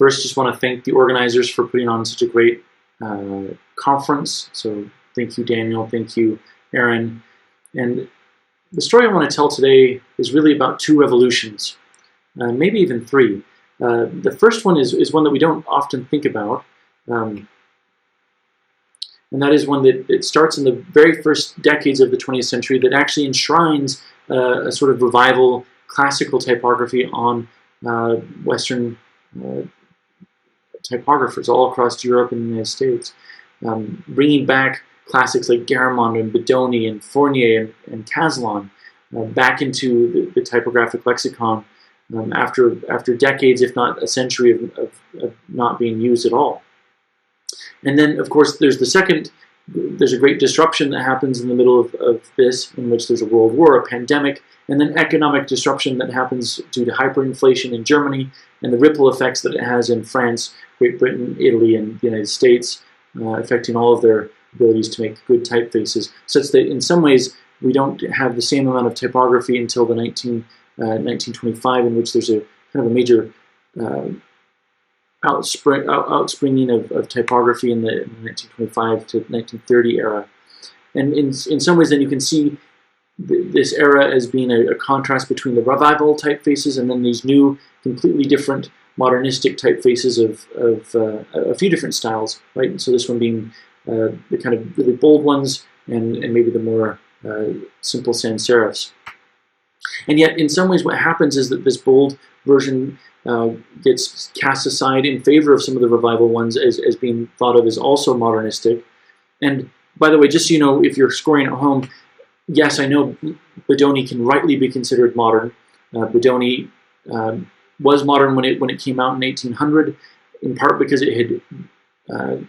First, just want to thank the organizers for putting on such a great conference. So thank you, Daniel. Thank you, Aaron. And the story I want to tell today is really about two revolutions, maybe even three. The first one is one that we don't often think about, and that is one that starts in the very first decades of the 20th century that actually enshrines a sort of revival classical typography on Western typographers all across Europe and the United States, bringing back classics like Garamond and Bedoni and Fournier and Caslon back into the typographic lexicon after decades, if not a century, of not being used at all. And then, of course, there's a great disruption that happens in the middle of this, in which there's a world war, a pandemic, and then economic disruption that happens due to hyperinflation in Germany and the ripple effects that it has in France, Great Britain, Italy, and the United States, affecting all of their abilities to make good typefaces, such that in some ways we don't have the same amount of typography until the 1925, in which there's a kind of a major outspringing of typography in the 1925 to 1930 era. And in some ways then you can see this era as being a contrast between the revival typefaces and then these new, completely different modernistic typefaces of a few different styles, right? So this one being the kind of really bold ones and maybe the more simple sans serifs. And yet in some ways what happens is that this bold version gets cast aside in favor of some of the revival ones as being thought of as also modernistic. And by the way, just so you know, if you're scoring at home, yes, I know Bedoni can rightly be considered modern. Bedoni was modern when it came out in 1800, in part because it had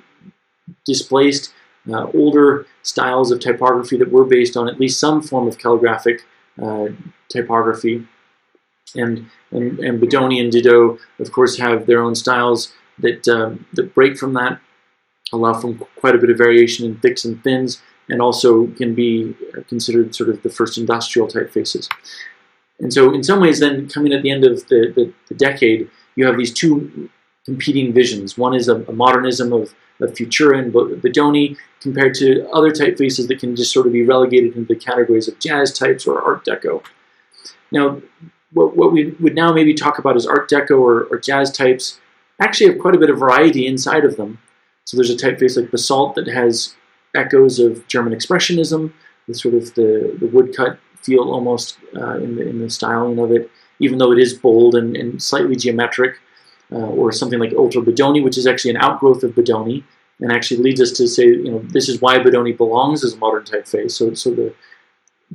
displaced older styles of typography that were based on at least some form of calligraphic typography. And Bedoni and Deco, of course, have their own styles that break from that, allow for quite a bit of variation in thicks and thins, and also can be considered sort of the first industrial typefaces. And so in some ways then, coming at the end of the decade, you have these two competing visions. One is a modernism of Futura and Bedoni compared to other typefaces that can just sort of be relegated into the categories of jazz types or Art Deco. Now, what we would now maybe talk about as Art Deco or jazz types actually have quite a bit of variety inside of them. So there's a typeface like Basalt that has echoes of German Expressionism, with sort of the woodcut feel almost in the styling of it, even though it is bold and slightly geometric, or something like Ultra Bedoni, which is actually an outgrowth of Bedoni, and actually leads us to say, you know, this is why Bedoni belongs as a modern typeface. So the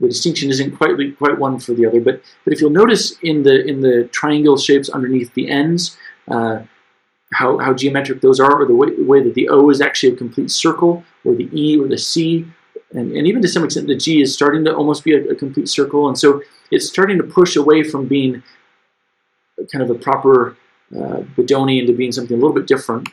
distinction isn't quite one for the other. But if you'll notice in the triangle shapes underneath the ends, how geometric those are, or the way that the O is actually a complete circle, or the E or the C, and even to some extent the G is starting to almost be a complete circle. And so it's starting to push away from being kind of a proper Bedoni into being something a little bit different.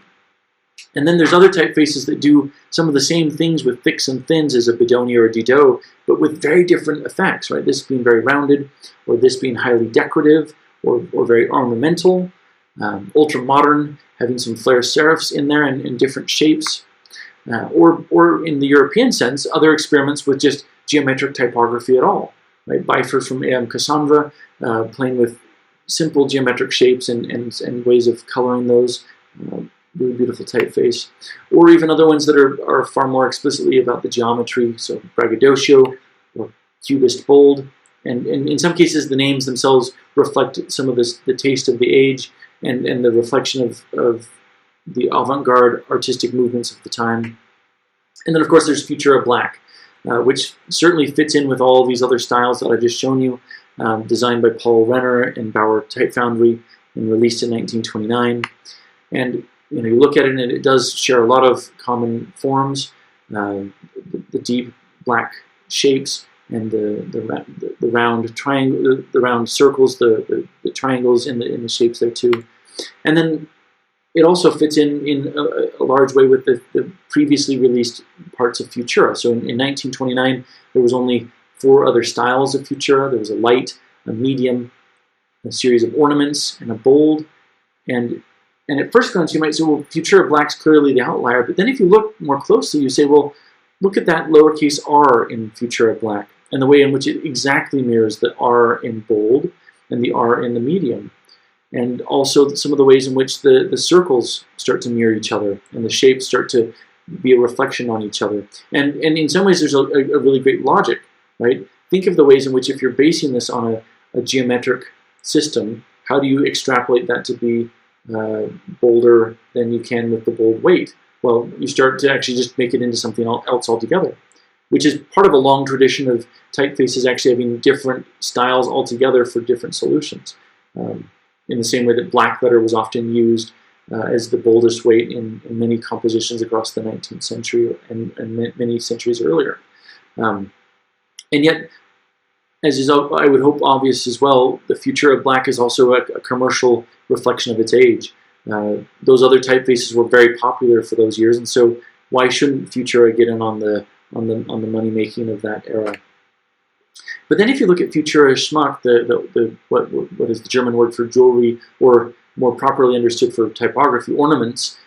And then there's other typefaces that do some of the same things with thicks and thins as a Bedoni or a Deco, but with very different effects, right? This being very rounded, or this being highly decorative, or very ornamental. Ultra modern, having some flare serifs in there in different shapes. Or in the European sense, other experiments with just geometric typography at all. Right? Beifer from A.M. Cassandra, playing with simple geometric shapes and ways of coloring those. Really beautiful typeface. Or even other ones that are far more explicitly about the geometry, so braggadocio or cubist bold. And in some cases, the names themselves reflect some of the taste of the age and the reflection of the avant-garde artistic movements of the time. And then, of course, there's Futura Black, which certainly fits in with all of these other styles that I've just shown you, designed by Paul Renner and Bauer Type Foundry and released in 1929. And you know, you look at it and it does share a lot of common forms, the deep black shapes and the round triangle, the round circles, the triangles in the shapes there too. And then it also fits in a large way with the previously released parts of Futura. So in 1929, there was only 4 other styles of Futura. There was a light, a medium, a series of ornaments, and a bold. And And at first glance, you might say, well, Futura Black's clearly the outlier. But then if you look more closely, you say, well, look at that lowercase r in Futura Black and the way in which it exactly mirrors the r in bold and the r in the medium. And also some of the ways in which the circles start to mirror each other and the shapes start to be a reflection on each other. And in some ways, there's a really great logic, right? Think of the ways in which if you're basing this on a geometric system, how do you extrapolate that to be bolder than you can with the bold weight? Well, you start to actually just make it into something else altogether, which is part of a long tradition of typefaces actually having different styles altogether for different solutions. In the same way that black letter was often used as the boldest weight in many compositions across the 19th century and many centuries earlier. And yet, as is, I would hope, obvious as well, the Futura Black is also a commercial reflection of its age. Those other typefaces were very popular for those years, and so why shouldn't Futura get in on the money making of that era? But then, if you look at Futura Schmuck, what is the German word for jewelry, or more properly understood for typography, ornaments,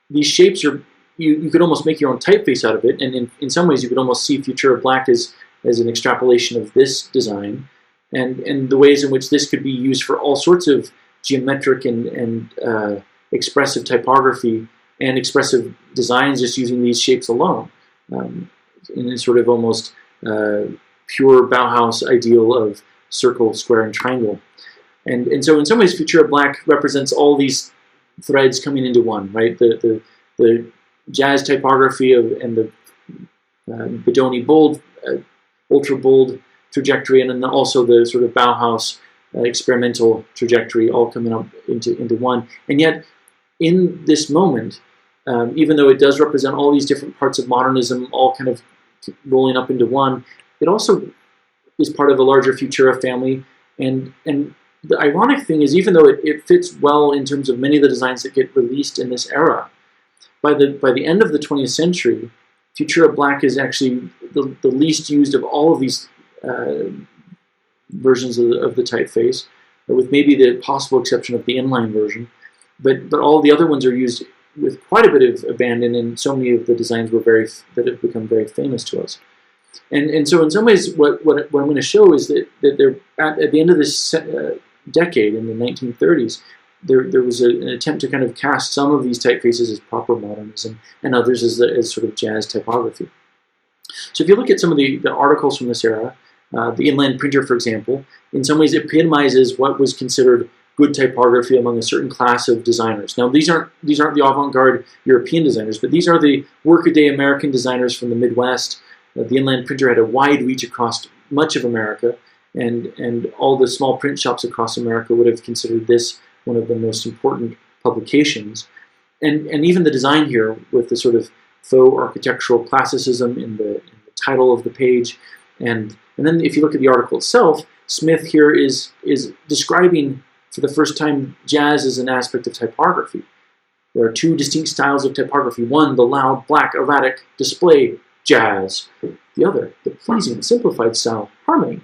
these shapes are you could almost make your own typeface out of it, and in some ways you could almost see Futura Black as an extrapolation of this design, and the ways in which this could be used for all sorts of geometric and expressive typography and expressive designs just using these shapes alone, in a sort of almost pure Bauhaus ideal of circle, square, and triangle. And so in some ways Futura Black represents all these threads coming into one, right? The jazz typography and the Bedoni bold, ultra bold trajectory, and then also the sort of Bauhaus experimental trajectory all coming up into one. And yet, in this moment, even though it does represent all these different parts of modernism all kind of rolling up into one, it also is part of a larger Futura family. And the ironic thing is, even though it fits well in terms of many of the designs that get released in this era, by the end of the 20th century, Futura Black is actually the least used of all of these versions of the typeface, with maybe the possible exception of the inline version. But all the other ones are used with quite a bit of abandon, and so many of the designs that have become very famous to us. And so in some ways, what I'm going to show is that they're at the end of this decade, in the 1930s, there was an attempt to kind of cast some of these typefaces as proper modernism and others as sort of jazz typography. So if you look at some of the articles from this era, the inland printer, for example, in some ways epitomizes what was considered good typography among a certain class of designers. Now, these aren't the avant-garde European designers, but these are the workaday American designers from the Midwest. The inland printer had a wide reach across much of America, and all the small print shops across America would have considered this one of the most important publications. And even the design here, with the sort of faux architectural classicism in the title of the page, and then if you look at the article itself, Smith here is describing for the first time jazz as an aspect of typography. There are two distinct styles of typography. One, the loud, black, erratic display jazz. The other, the pleasing, simplified style, harmony.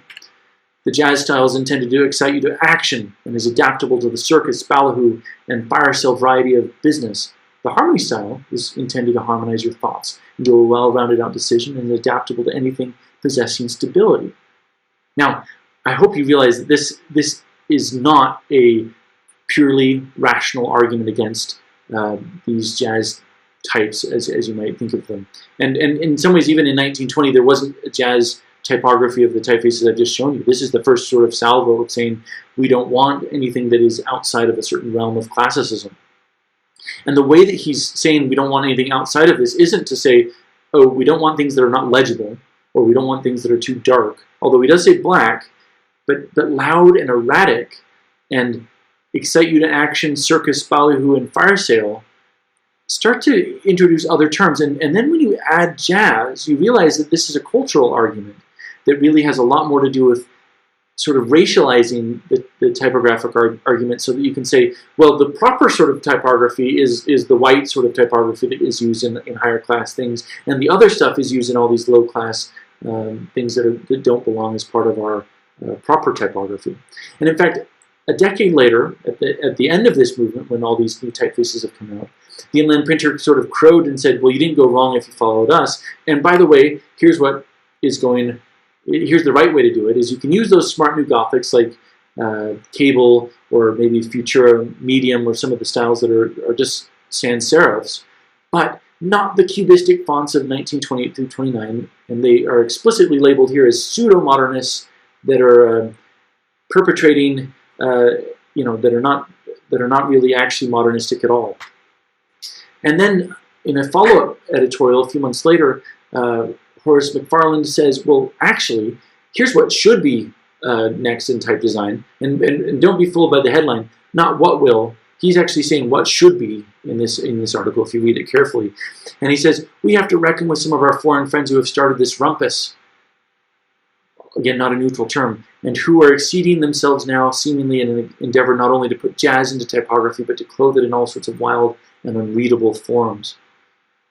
The jazz style is intended to excite you to action and is adaptable to the circus, ballyhoo, and fire sale variety of business. The harmony style is intended to harmonize your thoughts into a well-rounded out decision and is adaptable to anything possessing stability. Now, I hope you realize that this is not a purely rational argument against these jazz types as you might think of them. And in some ways, even in 1920, there wasn't a jazz typography of the typefaces I've just shown you. This is the first sort of salvo of saying we don't want anything that is outside of a certain realm of classicism. And the way that he's saying we don't want anything outside of this isn't to say, oh, we don't want things that are not legible, or we don't want things that are too dark. Although he does say black, but loud and erratic and excite you to action, circus, ballyhoo, and fire sale start to introduce other terms. And then when you add jazz, you realize that this is a cultural argument that really has a lot more to do with sort of racializing the typographic argument, so that you can say, well, the proper sort of typography is the white sort of typography that is used in higher class things, and the other stuff is used in all these low class things that don't belong as part of our proper typography. And in fact, a decade later, at the end of this movement, when all these new typefaces have come out, the inland printer sort of crowed and said, well, you didn't go wrong if you followed us. And by the way, here's what is going, here's the right way to do it, is you can use those smart new Gothics like Cable or maybe Futura Medium or some of the styles that are just sans serifs, but not the cubistic fonts of 1928 through 29, and they are explicitly labeled here as pseudo-modernists that are perpetrating, that are not really actually modernistic at all. And then in a follow-up editorial a few months later, Horace McFarland says, well, actually, here's what should be next in type design, and don't be fooled by the headline, not what will. He's actually saying what should be in this article if you read it carefully. And he says, we have to reckon with some of our foreign friends who have started this rumpus, again, not a neutral term, and who are exceeding themselves now seemingly in an endeavor not only to put jazz into typography, but to clothe it in all sorts of wild and unreadable forms.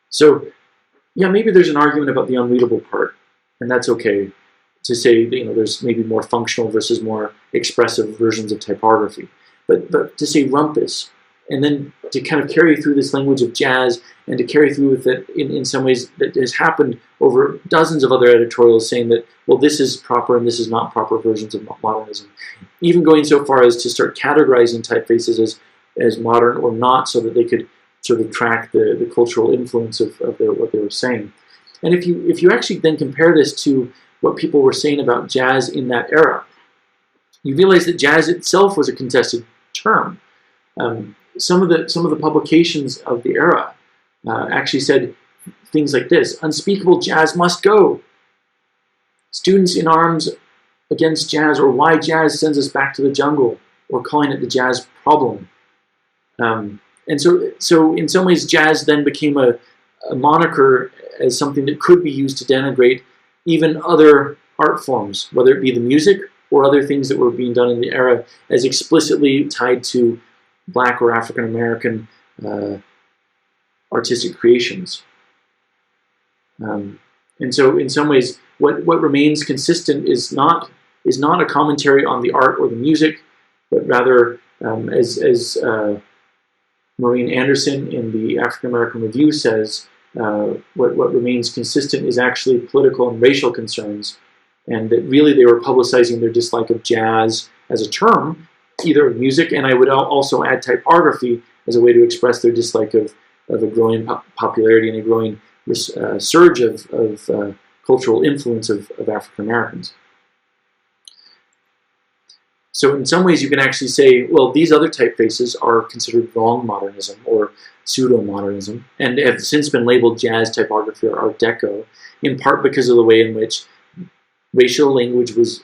So, yeah, maybe there's an argument about the unreadable part, and that's okay, to say, there's maybe more functional versus more expressive versions of typography. But to say rumpus, and then to kind of carry through this language of jazz, and to carry through with it in some ways that has happened over dozens of other editorials saying that, well, this is proper and this is not proper versions of modernism. Even going so far as to start categorizing typefaces as modern or not, so that they could sort of track the cultural influence of what they were saying. And if you actually then compare this to what people were saying about jazz in that era, you realize that jazz itself was a contested term. Some of the publications of the era actually said things like this: unspeakable jazz must go. Students in arms against jazz, or why jazz sends us back to the jungle, or calling it the jazz problem. And so in some ways, jazz then became a moniker as something that could be used to denigrate even other art forms, whether it be the music or other things that were being done in the era as explicitly tied to Black or African American artistic creations. And so in some ways, what remains consistent is not a commentary on the art or the music, but rather, as Maureen Anderson in the African American Review says, what remains consistent is actually political and racial concerns, and that really they were publicizing their dislike of jazz as a term, either music, and I would also add typography as a way to express their dislike of a growing popularity and a growing surge of cultural influence of African Americans. So in some ways you can actually say, well, these other typefaces are considered wrong modernism or pseudo-modernism, and have since been labeled jazz typography or Art Deco, in part because of the way in which racial language was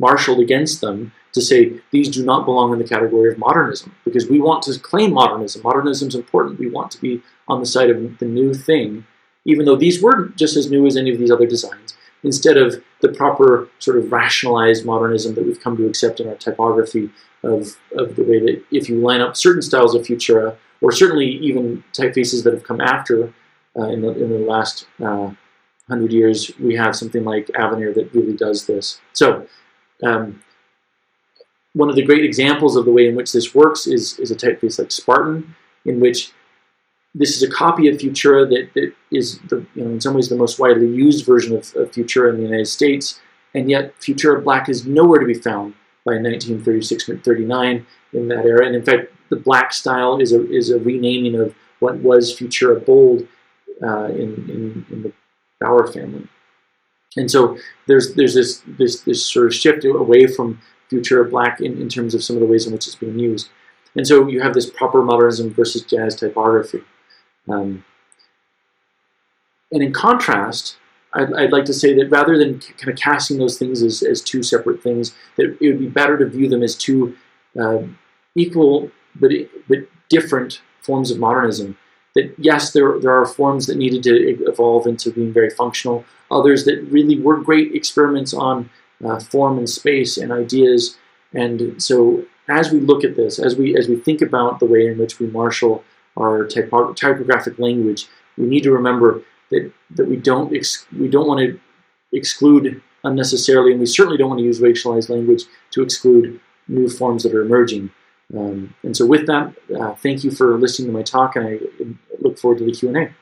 marshaled against them to say these do not belong in the category of modernism, because we want to claim modernism. Modernism is important. We want to be on the side of the new thing, even though these weren't just as new as any of these other designs, instead of the proper sort of rationalized modernism that we've come to accept in our typography of the way that if you line up certain styles of Futura, or certainly even typefaces that have come after in the last 100 years, we have something like Avenir that really does this. So one of the great examples of the way in which this works is a typeface like Spartan, in which this is a copy of Futura that is, in some ways, the most widely used version of Futura in the United States, and yet Futura Black is nowhere to be found by 1936-39 in that era. And in fact, the black style is a renaming of what was Futura Bold in the Bauer family. And so there's this sort of shift away from Futura Black in terms of some of the ways in which it's being used. And so you have this proper modernism versus jazz typography. And in contrast, I'd like to say that rather than kind of casting those things as two separate things, that it would be better to view them as two equal but different forms of modernism. That yes, there are forms that needed to evolve into being very functional, others that really were great experiments on form and space and ideas. And so as we look at this, as we think about the way in which we marshal our typographic language, we need to remember that we don't want to exclude unnecessarily, and we certainly don't want to use racialized language to exclude new forms that are emerging. And so with that, thank you for listening to my talk, and I look forward to the Q&A.